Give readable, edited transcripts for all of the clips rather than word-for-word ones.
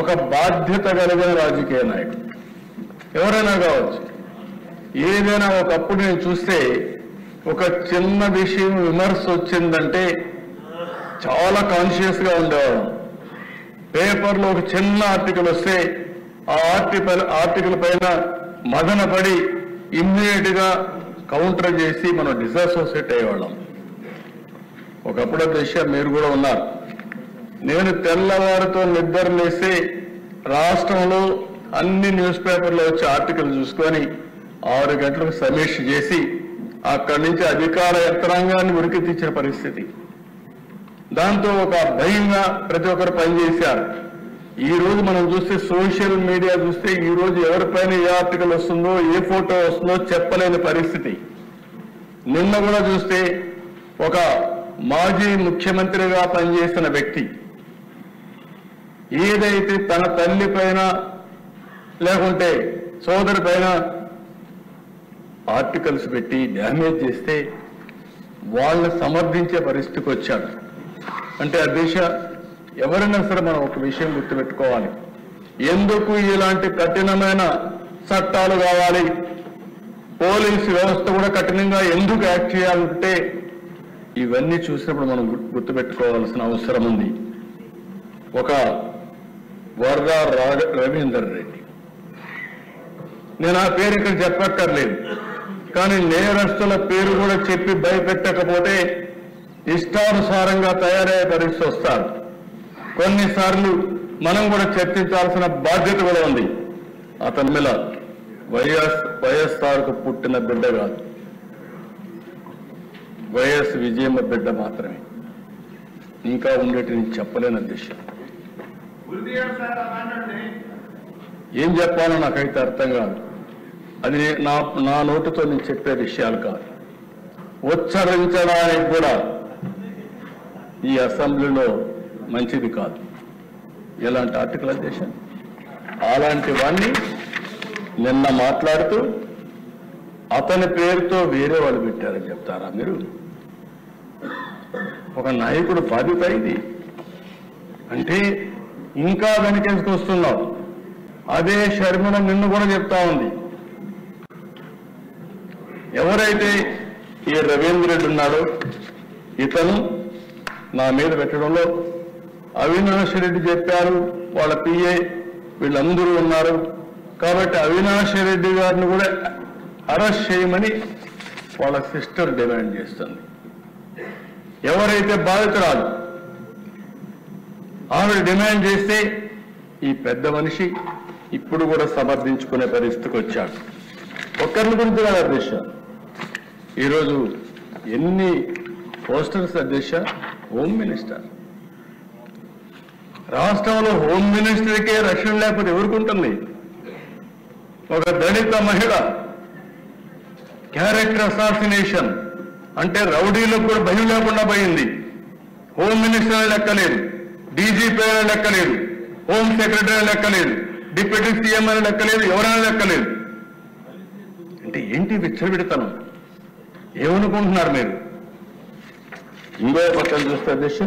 ఒక బాధ్యత కలిగిన రాజకీయ నాయకుడు ఎవరైనా కావచ్చు. ఏదైనా ఒకప్పుడు నేను చూస్తే ఒక చిన్న విషయం విమర్శ వచ్చిందంటే చాలా కాన్షియస్గా ఉండేవాళ్ళం. పేపర్లో ఒక చిన్న ఆర్టికల్ వస్తే ఆ ఆర్టికల్ పైన మదన పడి ఇమ్మీడియట్గా కౌంటర్ చేసి మనం డిసాసోసియేట్ అయ్యేవాళ్ళం. ఒకప్పుడు దశ మీరు కూడా ఉన్నారు. నేను తెల్లవారితో నిద్ర లేసి రాష్ట్రంలో అన్ని న్యూస్ పేపర్లో వచ్చే ఆర్టికల్ చూసుకొని 6 గంటలకు సమీక్ష చేసి అక్కడి నుంచి అధికార యంత్రాంగాన్ని ఉరికి తెచ్చిన పరిస్థితి. దాంతో ఒక భయంగా ప్రతి ఒక్కరు పనిచేశారు. ఈ రోజు మనం చూస్తే సోషల్ మీడియా చూస్తే ఈ రోజు ఎవరిపైన ఏ ఆర్టికల్ వస్తుందో ఏ ఫోటో వస్తుందో చెప్పలేని పరిస్థితి. నిన్న కూడా చూస్తే ఒక మాజీ ముఖ్యమంత్రిగా పనిచేసిన వ్యక్తి ఏదైతే తన తల్లి పైన లేకుంటే సోదరి పైన ఆర్టికల్స్ పెట్టి డ్యామేజ్ చేస్తే వాళ్ళని సమర్థించే పరిస్థితికి వచ్చాడు. అంటే ఆ దిశ ఎవరైనా సరే మనం ఒక విషయం గుర్తుపెట్టుకోవాలి. ఎందుకు ఇలాంటి కఠినమైన చట్టాలు కావాలి, పోలీసు వ్యవస్థ కూడా కఠినంగా ఎందుకు యాక్ట్ చేయాలంటే ఇవన్నీ చూసినప్పుడు మనం గుర్తుపెట్టుకోవాల్సిన అవసరం ఉంది. ఒక వరద రవీందర్ రెడ్డి, నేను ఆ పేరు ఇక్కడ చెప్పక్కర్లేదు, కానీ నేరస్తుల పేరు కూడా చెప్పి భయపెట్టకపోతే ఇష్టానుసారంగా తయారయ్యే పరిస్థితి వస్తారు. కొన్నిసార్లు మనం కూడా చర్చించాల్సిన బాధ్యత కూడా ఉంది. అతని మీద వైఎస్ఆర్కు పుట్టిన బిడ్డ కాదు, వైఎస్ విజయమ్మ బిడ్డ మాత్రమే. ఇంకా ఉండేటి నేను చెప్పలేని దిశ ఏం చెప్పాలో నాకైతే అర్థం కాదు. అది నా నోటితో నేను చెప్పే విషయాలు కాదు. ఉచ్చరించడానికి కూడా ఈ అసెంబ్లీలో మంచిది కాదు ఎలాంటి ఆర్టికల్ దేశం. అలాంటి వాణ్ణి నిన్న మాట్లాడుతూ అతని పేరుతో వేరే వాళ్ళు పెట్టారని చెప్తారా మీరు? ఒక నాయకుడు బాధ్యత ఇది అంటే ఇంకా వెనకేసుకొస్తున్నావు. అదే షర్మిల నిన్ను కూడా చెప్తా ఉంది. ఎవరైతే ఈ రవీంద్ర రెడ్డి ఉన్నాడో ఇతను నా మీద పెట్టడంలో అవినాష్ రెడ్డి చెప్పారు, వాళ్ళ పిఏ వీళ్ళందరూ ఉన్నారు కాబట్టి అవినాష్ రెడ్డి గారిని కూడా అరెస్ట్ చేయమని వాళ్ళ సిస్టర్ డిమాండ్ చేస్తుంది. ఎవరైతే బాధితురాలు ఆవిడ డిమాండ్ చేస్తే ఈ పెద్ద మనిషి ఇప్పుడు కూడా సమర్థించుకునే పరిస్థితికి వచ్చాడు. ఒక్కరిని గురించి కాదు అధ్యక్ష, ఈరోజు ఎన్ని పోస్టర్స్ అధ్యక్ష. హోమ్ మినిస్టర్, రాష్ట్రంలో హోమ్ మినిస్టర్కే రక్షణ లేకపోతే ఎవరికి ఉంటుంది? ఒక దళిత మహిళ క్యారెక్టర్ అసాసినేషన్ అంటే రౌడీలకు కూడా భయం లేకుండా పోయింది. హోమ్ మినిస్టర్ లెక్కలేదు, డీజీపీ లెక్కలేదు, హోమ్ సెక్రటరీ లెక్కలేదు, డిప్యూటీ సీఎం అని లెక్కలేదు, ఎవరైనా లెక్కలేదు. అంటే ఏంటి విచ్చలవిడతనం? ఏమనుకుంటున్నారు మీరు? ఇంకో పక్కన చూస్తే అధ్యక్ష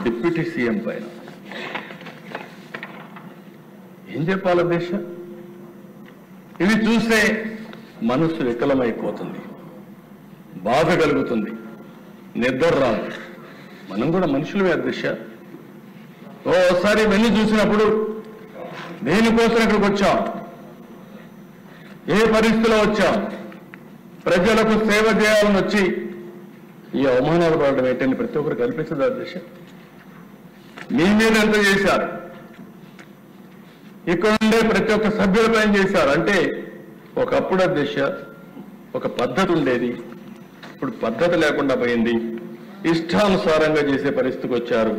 డిప్యూటీ సీఎం పైన ఏం చెప్పాలి అధ్యక్ష? ఇది చూస్తే మనసు వికలమైపోతుంది, బాధ కలుగుతుంది, నిద్ర రాదు. మనం కూడా మనుషులమే అధ్యక్ష. ఓసారి ఇవన్నీ చూసినప్పుడు దేనికోసం ఇక్కడికి వచ్చాం, ఏ పరిస్థితిలో వచ్చాం, ప్రజలకు సేవ చేయాలని వచ్చి ఈ అవమానాలు పడడం ఏంటని ప్రతి ఒక్కరు కల్పిస్తుంది అధ్యక్ష. మీ మీద ఎంత చేశారు, ఇక్కడ ఉండే ప్రతి ఒక్క సభ్యులపైన చేశారు. అంటే ఒకప్పుడు అధ్యక్ష ఒక పద్ధతి ఉండేది, ఇప్పుడు పద్ధతి లేకుండా పోయింది, ఇష్టానుసారంగా చేసే పరిస్థితికి వచ్చారు.